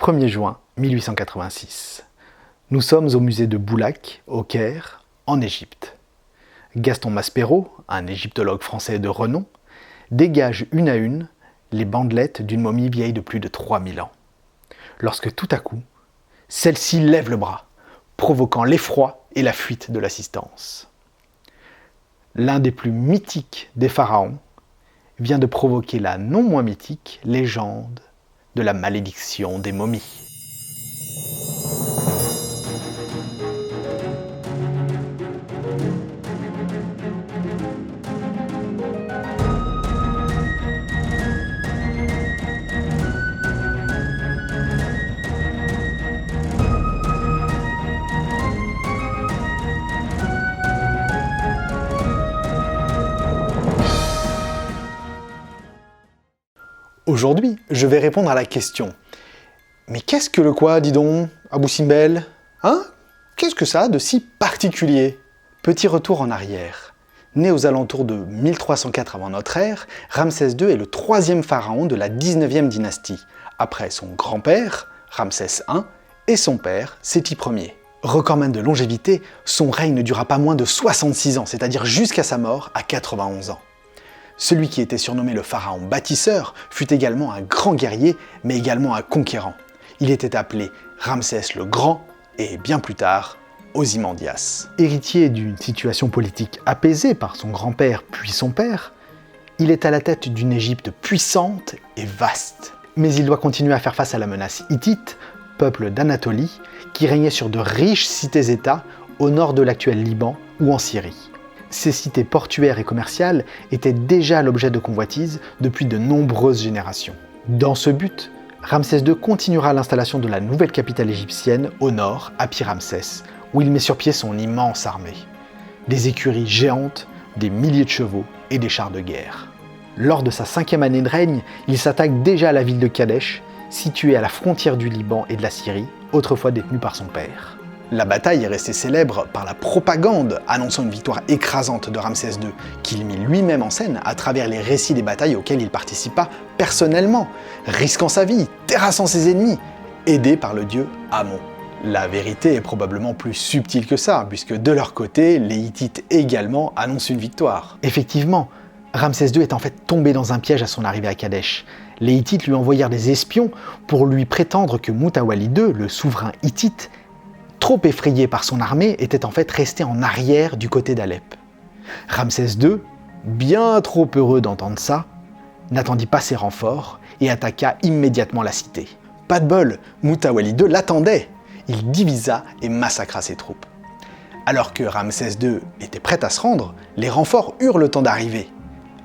1er juin 1886. Nous sommes au musée de Boulaq, au Caire, en Égypte. Gaston Maspero, un égyptologue français de renom, dégage une à une les bandelettes d'une momie vieille de plus de 3000 ans. Lorsque tout à coup, celle-ci lève le bras, provoquant l'effroi et la fuite de l'assistance. L'un des plus mythiques des pharaons vient de provoquer la non moins mythique légende de la malédiction des momies. Aujourd'hui, je vais répondre à la question « Mais qu'est-ce que le quoi, dis donc, Abou Simbel ? Hein ? Qu'est-ce que ça a de si particulier ?» Petit retour en arrière. Né aux alentours de 1304 avant notre ère, Ramsès II est le troisième pharaon de la 19e dynastie, après son grand-père, Ramsès I, et son père, Séti Ier. Recordman de longévité, son règne ne dura pas moins de 66 ans, c'est-à-dire jusqu'à sa mort à 91 ans. Celui qui était surnommé le pharaon bâtisseur fut également un grand guerrier, mais également un conquérant. Il était appelé Ramsès le Grand et bien plus tard, Ozymandias. Héritier d'une situation politique apaisée par son grand-père puis son père, il est à la tête d'une Égypte puissante et vaste. Mais il doit continuer à faire face à la menace hittite, peuple d'Anatolie, qui régnait sur de riches cités-États au nord de l'actuel Liban ou en Syrie. Ces cités portuaires et commerciales étaient déjà l'objet de convoitises depuis de nombreuses générations. Dans ce but, Ramsès II continuera l'installation de la nouvelle capitale égyptienne au nord, à Pi-Ramsès, où il met sur pied son immense armée. Des écuries géantes, des milliers de chevaux et des chars de guerre. Lors de sa 5e année de règne, il s'attaque déjà à la ville de Kadesh, située à la frontière du Liban et de la Syrie, autrefois détenue par son père. La bataille est restée célèbre par la propagande annonçant une victoire écrasante de Ramsès II, qu'il mit lui-même en scène à travers les récits des batailles auxquelles il participa personnellement, risquant sa vie, terrassant ses ennemis, aidé par le dieu Amon. La vérité est probablement plus subtile que ça, puisque de leur côté, les Hittites également annoncent une victoire. Effectivement, Ramsès II est en fait tombé dans un piège à son arrivée à Kadesh. Les Hittites lui envoyèrent des espions pour lui prétendre que Mutawalli II, le souverain hittite, trop effrayé par son armée, était en fait resté en arrière du côté d'Alep. Ramsès II, bien trop heureux d'entendre ça, n'attendit pas ses renforts et attaqua immédiatement la cité. Pas de bol, Mutawalli II l'attendait. Il divisa et massacra ses troupes. Alors que Ramsès II était prêt à se rendre, les renforts eurent le temps d'arriver.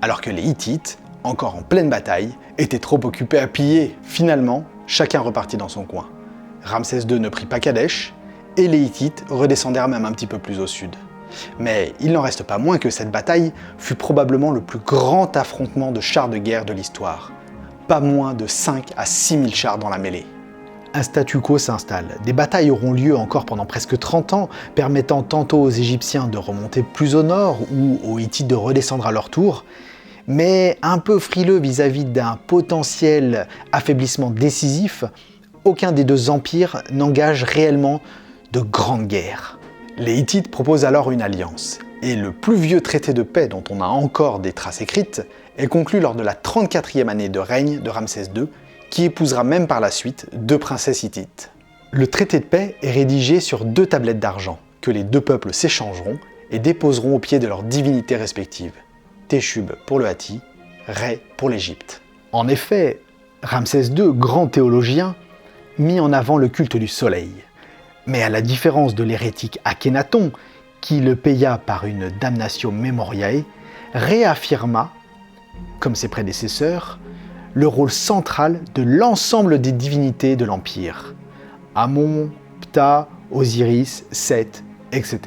Alors que les Hittites, encore en pleine bataille, étaient trop occupés à piller. Finalement, chacun repartit dans son coin. Ramsès II ne prit pas Kadesh, et les Hittites redescendèrent même un petit peu plus au sud. Mais il n'en reste pas moins que cette bataille fut probablement le plus grand affrontement de chars de guerre de l'histoire. Pas moins de 5 à 6 000 chars dans la mêlée. Un statu quo s'installe. Des batailles auront lieu encore pendant presque 30 ans, permettant tantôt aux Égyptiens de remonter plus au nord ou aux Hittites de redescendre à leur tour, mais un peu frileux vis-à-vis d'un potentiel affaiblissement décisif, aucun des deux empires n'engage réellement de grandes guerres. Les Hittites proposent alors une alliance, et le plus vieux traité de paix dont on a encore des traces écrites est conclu lors de la 34e année de règne de Ramsès II, qui épousera même par la suite 2 princesses hittites. Le traité de paix est rédigé sur 2 tablettes d'argent, que les 2 peuples s'échangeront et déposeront au pied de leurs divinités respectives, Téchub pour le Hatti, Ré pour l'Égypte. En effet, Ramsès II, grand théologien, mit en avant le culte du soleil. Mais à la différence de l'hérétique Akhénaton, qui le paya par une damnatio memoriae, réaffirma, comme ses prédécesseurs, le rôle central de l'ensemble des divinités de l'Empire. Amon, Ptah, Osiris, Seth, etc.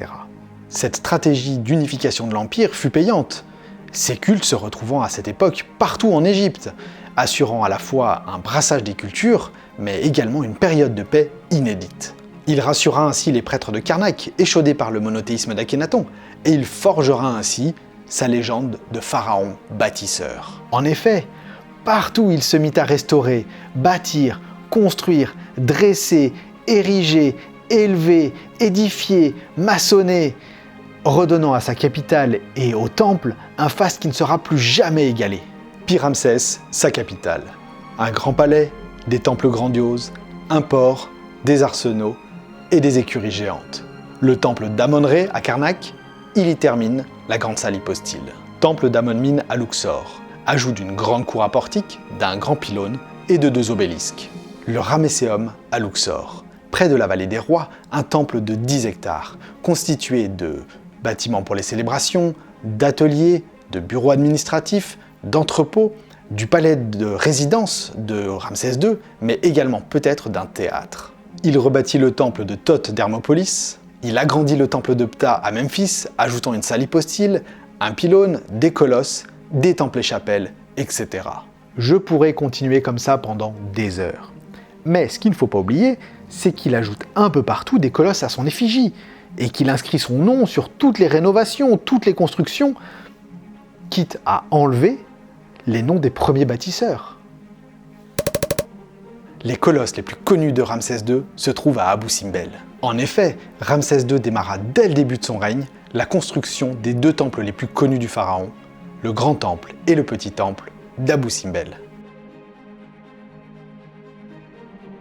Cette stratégie d'unification de l'Empire fut payante, ces cultes se retrouvant à cette époque partout en Égypte, assurant à la fois un brassage des cultures, mais également une période de paix inédite. Il rassura ainsi les prêtres de Karnak, échaudés par le monothéisme d'Akhénaton, et il forgera ainsi sa légende de pharaon bâtisseur. En effet, partout il se mit à restaurer, bâtir, construire, dresser, ériger, élever, édifier, maçonner, redonnant à sa capitale et au temple un faste qui ne sera plus jamais égalé. Puis Ramsès, sa capitale. Un grand palais, des temples grandioses, un port, des arsenaux et des écuries géantes. Le temple d'Amon-Ré à Karnak, il y termine la grande salle hypostyle. Temple d'Amon-Min à Luxor, ajout d'une grande cour à portique, d'un grand pylône et de 2 obélisques. Le Ramesséum à Luxor, près de la vallée des rois, un temple de 10 hectares, constitué de bâtiments pour les célébrations, d'ateliers, de bureaux administratifs, d'entrepôts, du palais de résidence de Ramsès II, mais également peut-être d'un théâtre. Il rebâtit le temple de Thoth d'Hermopolis, il agrandit le temple de Ptah à Memphis, ajoutant une salle hypostyle, un pylône, des colosses, des temples et chapelles, etc. Je pourrais continuer comme ça pendant des heures. Mais ce qu'il ne faut pas oublier, c'est qu'il ajoute un peu partout des colosses à son effigie, et qu'il inscrit son nom sur toutes les rénovations, toutes les constructions, quitte à enlever les noms des premiers bâtisseurs. Les colosses les plus connus de Ramsès II se trouvent à Abou Simbel. En effet, Ramsès II démarra dès le début de son règne la construction des 2 temples les plus connus du pharaon, le grand temple et le petit temple d'Abou Simbel.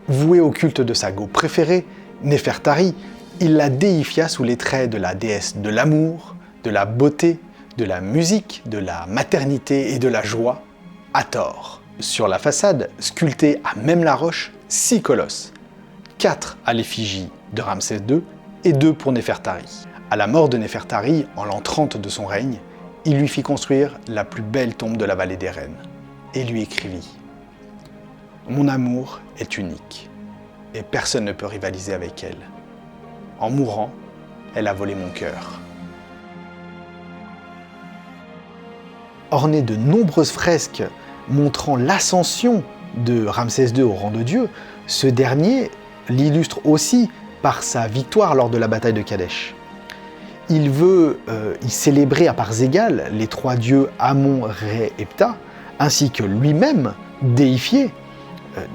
Voué au culte de sa go préférée, Néfertari, il la déifia sous les traits de la déesse de l'amour, de la beauté, de la musique, de la maternité et de la joie, Hathor. Sur la façade, sculptés à même la roche, 6 colosses, 4 à l'effigie de Ramsès II et 2 pour Néfertari. À la mort de Néfertari, en l'an 30 de son règne, il lui fit construire la plus belle tombe de la vallée des reines et lui écrivit « Mon amour est unique et personne ne peut rivaliser avec elle. En mourant, elle a volé mon cœur. » Orné de nombreuses fresques montrant l'ascension de Ramsès II au rang de dieu, ce dernier l'illustre aussi par sa victoire lors de la bataille de Kadesh. Il veut y célébrer à parts égales les 3 dieux Amon, Ré et Ptah, ainsi que lui-même déifié,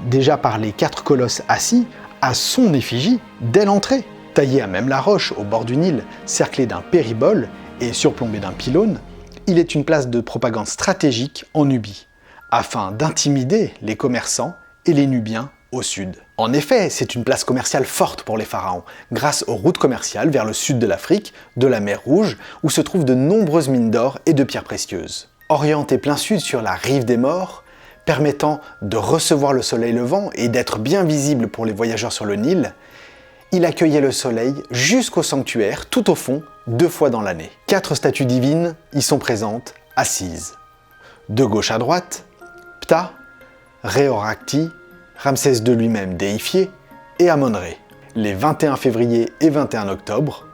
déjà par les 4 colosses assis, à son effigie dès l'entrée. Taillé à même la roche au bord du Nil, cerclé d'un péribole et surplombé d'un pylône, il est une place de propagande stratégique en Nubie, afin d'intimider les commerçants et les Nubiens au sud. En effet, c'est une place commerciale forte pour les pharaons, grâce aux routes commerciales vers le sud de l'Afrique, de la mer Rouge, où se trouvent de nombreuses mines d'or et de pierres précieuses. Orienté plein sud sur la rive des morts, permettant de recevoir le soleil levant et d'être bien visible pour les voyageurs sur le Nil, il accueillait le soleil jusqu'au sanctuaire, tout au fond, 2 fois dans l'année. 4 statues divines y sont présentes, assises. De gauche à droite, Ptah, Ré-Horakhti, Ramsès II lui-même déifié, et Amon-Ré. Les 21 février et 21 octobre,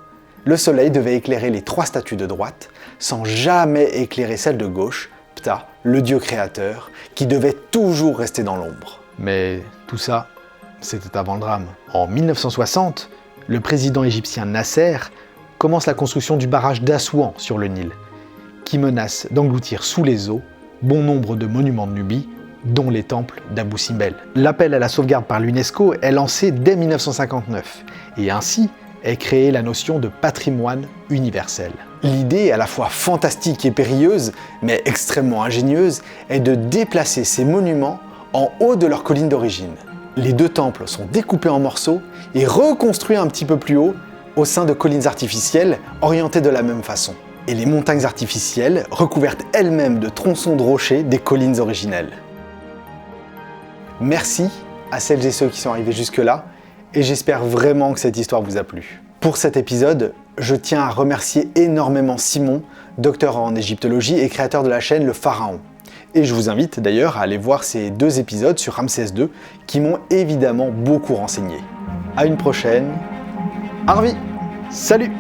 le soleil devait éclairer les 3 statues de droite, sans jamais éclairer celle de gauche, Ptah, le dieu créateur, qui devait toujours rester dans l'ombre. Mais tout ça, c'était avant le drame. En 1960, le président égyptien Nasser commence la construction du barrage d'Assouan sur le Nil, qui menace d'engloutir sous les eaux bon nombre de monuments de Nubie, dont les temples d'Abou Simbel. L'appel à la sauvegarde par l'UNESCO est lancé dès 1959, et ainsi est créée la notion de patrimoine universel. L'idée, à la fois fantastique et périlleuse, mais extrêmement ingénieuse, est de déplacer ces monuments en haut de leur colline d'origine. Les 2 temples sont découpés en morceaux et reconstruits un petit peu plus haut au sein de collines artificielles orientées de la même façon. Et les montagnes artificielles recouvertes elles-mêmes de tronçons de rochers des collines originelles. Merci à celles et ceux qui sont arrivés jusque-là, et j'espère vraiment que cette histoire vous a plu. Pour cet épisode, je tiens à remercier énormément Simon, docteur en égyptologie et créateur de la chaîne Le Pharaon. Et je vous invite d'ailleurs à aller voir ces 2 épisodes sur Ramsès II qui m'ont évidemment beaucoup renseigné. À une prochaine. Harvey, salut!